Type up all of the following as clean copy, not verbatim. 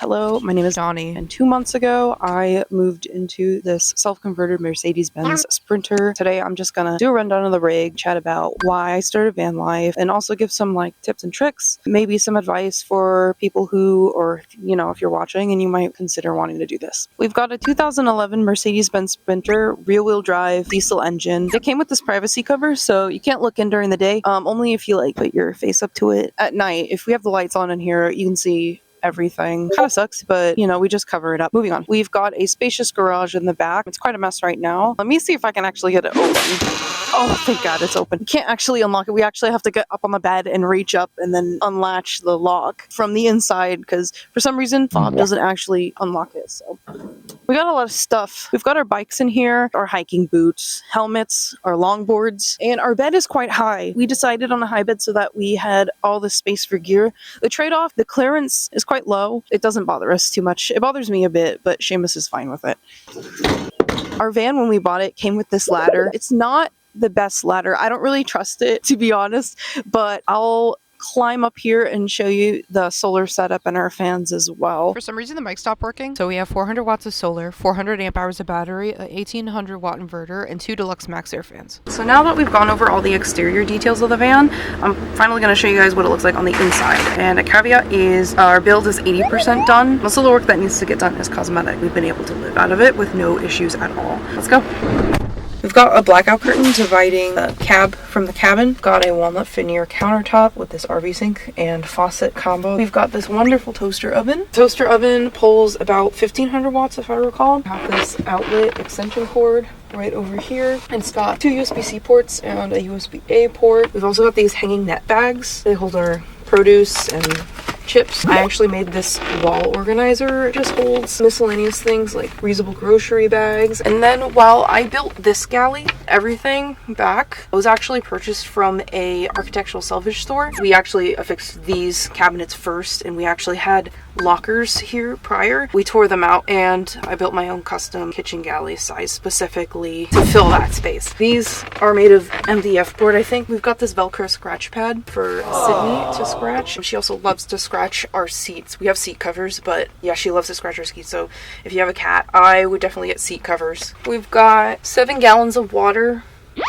Hello, my name is Donnie, and 2 months ago I moved into this self-converted Mercedes-Benz Sprinter. Today I'm just gonna do a rundown of the rig, chat about why I started van life, and also give some tips and tricks, maybe some advice for people who, or if you're watching and you might consider wanting to do this. We've got a 2011 Mercedes-Benz Sprinter, rear-wheel drive, diesel engine. It came with this privacy cover, so you can't look in during the day, only if you put your face up to it. At night, if we have the lights on in here, you can see everything. Kind of sucks, but we just cover it up. Moving on. We've got a spacious garage in the back. It's quite a mess right now. Let me see if I can actually get it open. Oh, thank God it's open. We can't actually unlock it. We actually have to get up on the bed and reach up and then unlatch the lock from the inside because for some reason fob doesn't actually unlock it. So we got a lot of stuff. We've got our bikes in here, our hiking boots, helmets, our longboards, and our bed is quite high. We decided on a high bed so that we had all the space for gear. The trade-off, the clearance is quite low. It doesn't bother us too much. It bothers me a bit, but Seamus is fine with it. Our van, when we bought it, came with this ladder. It's not the best ladder. I don't really trust it, to be honest, but I'll climb up here and show you the solar setup and our fans as well. For some reason the mic stopped working, so we have 400 watts of solar, 400 amp hours of battery, a 1800 watt inverter, and 2 Deluxe Max Air fans. So now that we've gone over all the exterior details of the van, I'm finally going to show you guys what it looks like on the inside. And a caveat is our build is 80% done. Most of the work that needs to get done is cosmetic. We've been able to live out of it with no issues at all. Let's go. We've got a blackout curtain dividing the cab from the cabin. Got a walnut veneer countertop with this RV sink and faucet combo. We've got this wonderful toaster oven. Toaster oven pulls about 1500 watts if I recall. We have this outlet extension cord right over here. It's got 2 USB-C ports and a USB-A port. We've also got these hanging net bags. They hold our produce and chips. I actually made this wall organizer. It just holds miscellaneous things like reusable grocery bags. And then while I built this galley, everything back was actually purchased from a architectural salvage store. We actually affixed these cabinets first, and we actually had lockers here prior. We tore them out and I built my own custom kitchen galley size specifically to fill that space. These are made of MDF board, I think. We've got this Velcro scratch pad for Sydney to scratch. She also loves to scratch our seats. We have seat covers, but yeah, she loves to scratch our seats. So if you have a cat, I would definitely get seat covers. We've got 7 gallons of water.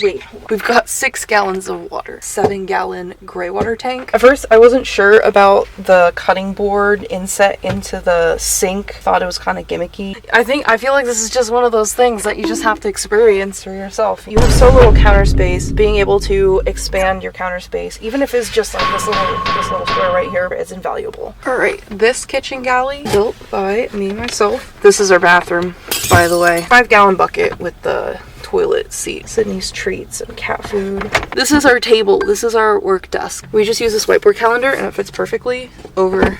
We've got 6 gallons of water, 7-gallon gray water tank. At first, I wasn't sure about the cutting board inset into the sink. Thought it was kind of gimmicky. I feel like this is just one of those things that you just have to experience for yourself. You have so little counter space. Being able to expand your counter space, even if it's just like this little square right here, is invaluable. All right, this kitchen galley built by me myself. This is our bathroom, by the way. 5-gallon bucket with the toilet seat, Sydney's treats and cat food. This is our table. This is our work desk. We just use this whiteboard calendar and it fits perfectly over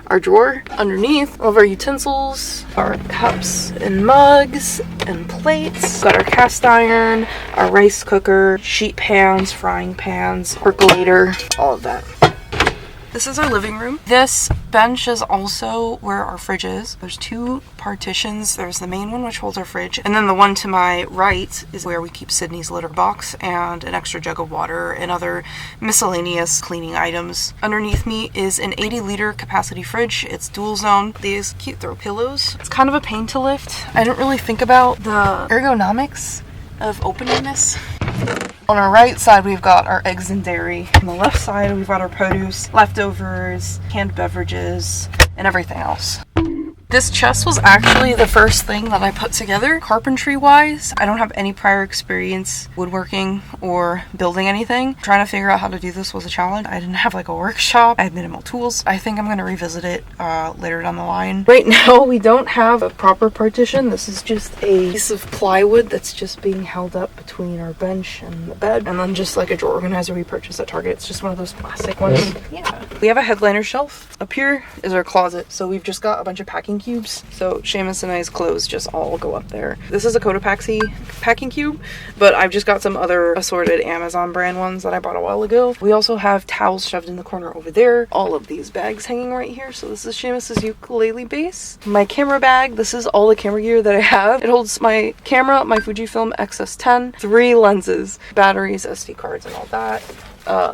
our drawer. Underneath, all of our utensils, our cups and mugs and plates. Got our cast iron, our rice cooker, sheet pans, frying pans, percolator, all of that. This is our living room. This bench is also where our fridge is. There's 2 partitions. There's the main one, which holds our fridge, and then the one to my right is where we keep Sydney's litter box and an extra jug of water and other miscellaneous cleaning items. Underneath me is an 80-liter capacity fridge. It's dual zone. These cute throw pillows. It's kind of a pain to lift. I didn't really think about the ergonomics of opening this. On our right side, we've got our eggs and dairy. On the left side, we've got our produce, leftovers, canned beverages, and everything else. This chest was actually the first thing that I put together. Carpentry-wise, I don't have any prior experience woodworking or building anything. Trying to figure out how to do this was a challenge. I didn't have a workshop. I had minimal tools. I think I'm going to revisit it later down the line. Right now, we don't have a proper partition. This is just a piece of plywood that's just being held up between our bench and the bed. And then just a drawer organizer we purchased at Target. It's just one of those plastic ones. Yeah. We have a headliner shelf. Up here is our closet. So we've just got a bunch of packing cubes. So Seamus and I's clothes just all go up there. This is a Cotopaxi packing cube, but I've just got some other assorted Amazon brand ones that I bought a while ago. We also have towels shoved in the corner over there. All of these bags hanging right here. So this is Seamus's ukulele base. My camera bag. This is all the camera gear that I have. It holds my camera, my Fujifilm X-S10, 3 lenses, batteries, SD cards, and all that.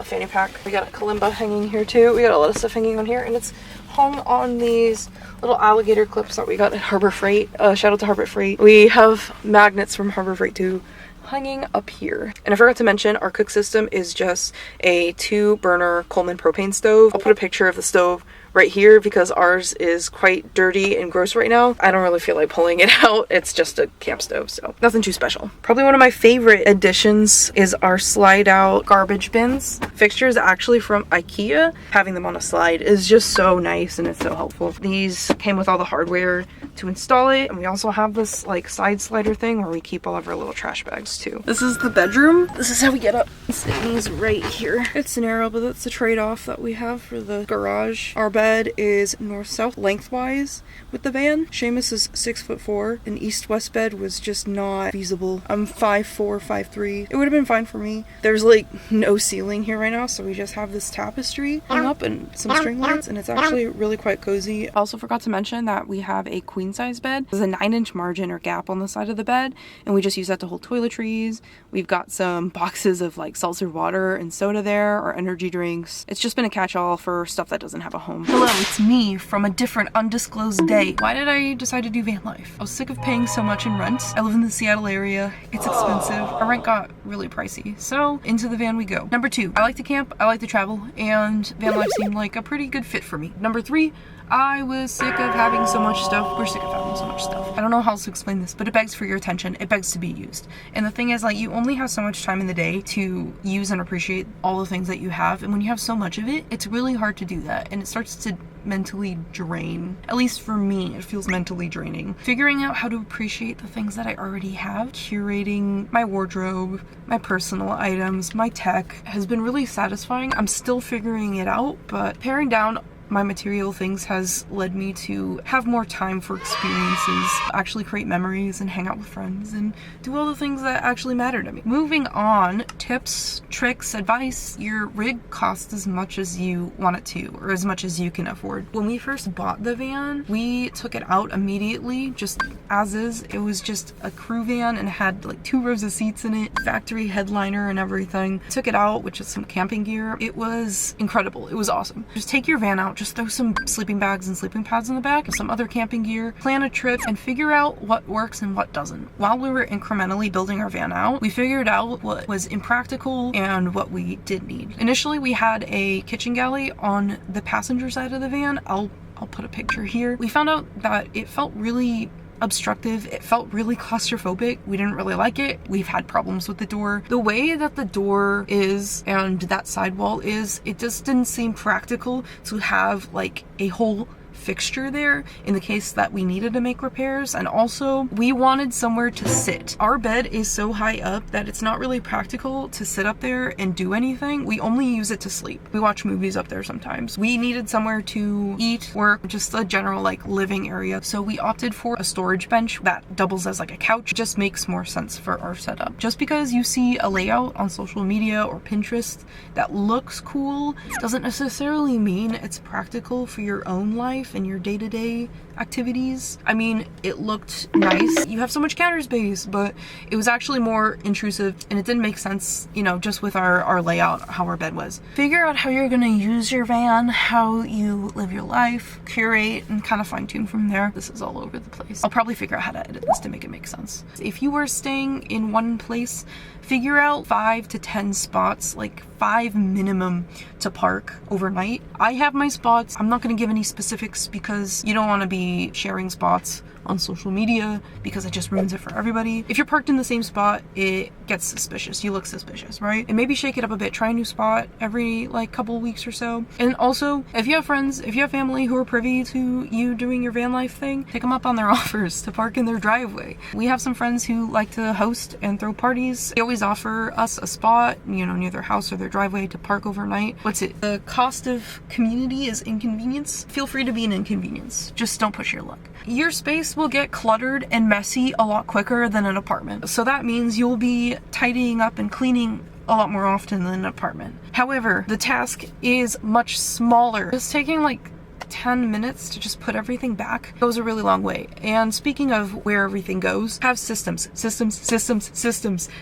Fanny pack. We got a kalimba hanging here too. We got a lot of stuff hanging on here, and it's hung on these little alligator clips that we got at Harbor Freight. Shout out to Harbor Freight. We have magnets from Harbor Freight too, hanging up here. And I forgot to mention, our cook system is just a 2-burner Coleman propane stove. I'll put a picture of the stove right here because ours is quite dirty and gross right now. I don't really feel like pulling it out. It's just a camp stove, so nothing too special. Probably one of my favorite additions is our slide out garbage bins. Fixtures actually from IKEA. Having them on a slide is just so nice and it's so helpful. These came with all the hardware to install it, and we also have this like side slider thing where we keep all of our little trash bags too. This is the bedroom. This is how we get up. Things right here. It's narrow, but that's the trade-off that we have for the garage. Our bed is north-south lengthwise with the van. Seamus is 6'4". An east-west bed was just not feasible. I'm 5'4", 5'3". It would have been fine for me. There's like no ceiling here right now, so we just have this tapestry hung up and some string lights, and it's actually really quite cozy. I also forgot to mention that we have a queen-size bed. There's a 9-inch margin or gap on the side of the bed, and we just use that to hold toiletries. We've got some boxes of like seltzer water and soda there, or energy drinks. It's just been a catch-all for stuff that doesn't have a home. Hello, it's me from a different undisclosed day. Why did I decide to do van life? I was sick of paying so much in rent. I live in the Seattle area. It's expensive. Our rent got really pricey. So into the van we go. Number 2, I like to camp, I like to travel, and van life seemed like a pretty good fit for me. Number 3, I was sick of having so much stuff. We're sick of having so much stuff. I don't know how else to explain this, but it begs for your attention. It begs to be used. And the thing is, like, you only have so much time in the day to use and appreciate all the things that you have. And when you have so much of it, it's really hard to do that. And it starts to mentally drain. At least for me, it feels mentally draining. Figuring out how to appreciate the things that I already have, curating my wardrobe, my personal items, my tech, has been really satisfying. I'm still figuring it out, but paring down my material things has led me to have more time for experiences, actually create memories and hang out with friends and do all the things that actually matter to me. Moving on, tips, tricks, advice. Your rig costs as much as you want it to, or as much as you can afford. When we first bought the van, we took it out immediately, just as is. It was just a crew van and had like 2 rows of seats in it, factory headliner and everything. Took it out with just some camping gear. It was incredible. It was awesome. Just take your van out, just throw some sleeping bags and sleeping pads in the back, some other camping gear, plan a trip, and figure out what works and what doesn't. While we were incrementally building our van out, we figured out what was impractical and what we did need. Initially, we had a kitchen galley on the passenger side of the van. I'll put a picture here. We found out that it felt really obstructive. It felt really claustrophobic. We didn't really like it. We've had problems with the door. The way that the door is and that sidewall is, it just didn't seem practical to have like a whole fixture there in the case that we needed to make repairs. And also, we wanted somewhere to sit. Our bed is so high up that it's not really practical to sit up there and do anything. We only use it to sleep. We watch movies up there sometimes. We needed somewhere to eat, work, just a general like living area. So we opted for a storage bench that doubles as like a couch. It just makes more sense for our setup. Just because you see a layout on social media or Pinterest that looks cool doesn't necessarily mean it's practical for your own life and your day-to-day activities. I mean, it looked nice. You have so much counter space, but it was actually more intrusive and it didn't make sense, you know, just with our layout, how our bed was. Figure out how you're gonna use your van, how you live your life, curate, and kind of fine-tune from there. This is all over the place. I'll probably figure out how to edit this to make it make sense. If you were staying in one place, figure out 5 to 10 spots, like 5 minimum, to park overnight. I have my spots. I'm not going to give any specifics because you don't want to be sharing spots on social media because it just ruins it for everybody. If you're parked in the same spot, it gets suspicious. You look suspicious, right? And maybe shake it up a bit. Try a new spot every like couple weeks or so. And also, if you have friends, if you have family who are privy to you doing your van life thing, pick them up on their offers to park in their driveway. We have some friends who like to host and throw parties. They always offer us a spot, you know, near their house or their driveway to park overnight. What's it? The cost of community is inconvenience. Feel free to be an inconvenience. Just don't push your luck. Your space will get cluttered and messy a lot quicker than an apartment. So that means you'll be tidying up and cleaning a lot more often than an apartment. However, the task is much smaller. Just taking like like 10 minutes to just put everything back goes a really long way. And speaking of where everything goes, have systems.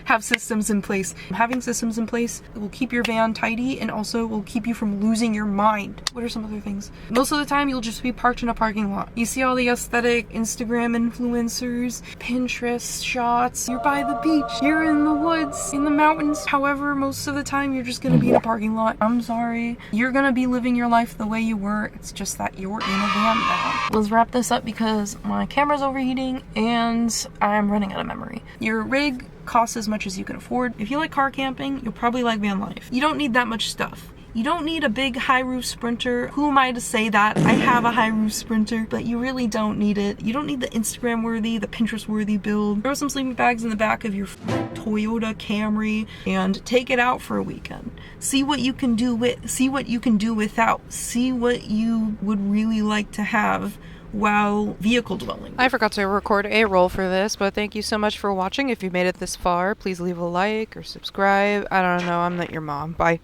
Have systems in place. Having systems in place will keep your van tidy and also will keep you from losing your mind. What are some other things? Most of the time, you'll just be parked in a parking lot. You see all the aesthetic Instagram influencers, Pinterest shots. You're by the beach. You're in the woods, in the mountains. However, most of the time, you're just gonna be in a parking lot. I'm sorry. You're gonna be living your life the way you were. It's just that you're in a van now. Let's wrap this up because my camera's overheating and I'm running out of memory. Your rig costs as much as you can afford. If you like car camping, you'll probably like van life. You don't need that much stuff. You don't need a big high roof Sprinter. Who am I to say that? I have a high roof Sprinter, but you really don't need it. You don't need the Instagram worthy, the Pinterest worthy build. Throw some sleeping bags in the back of your Toyota Camry and take it out for a weekend. See what you can do without. See what you would really like to have while vehicle dwelling. I forgot to record a roll for this, but thank you so much for watching. If you made it this far, please leave a like or subscribe. I don't know, I'm not your mom. Bye.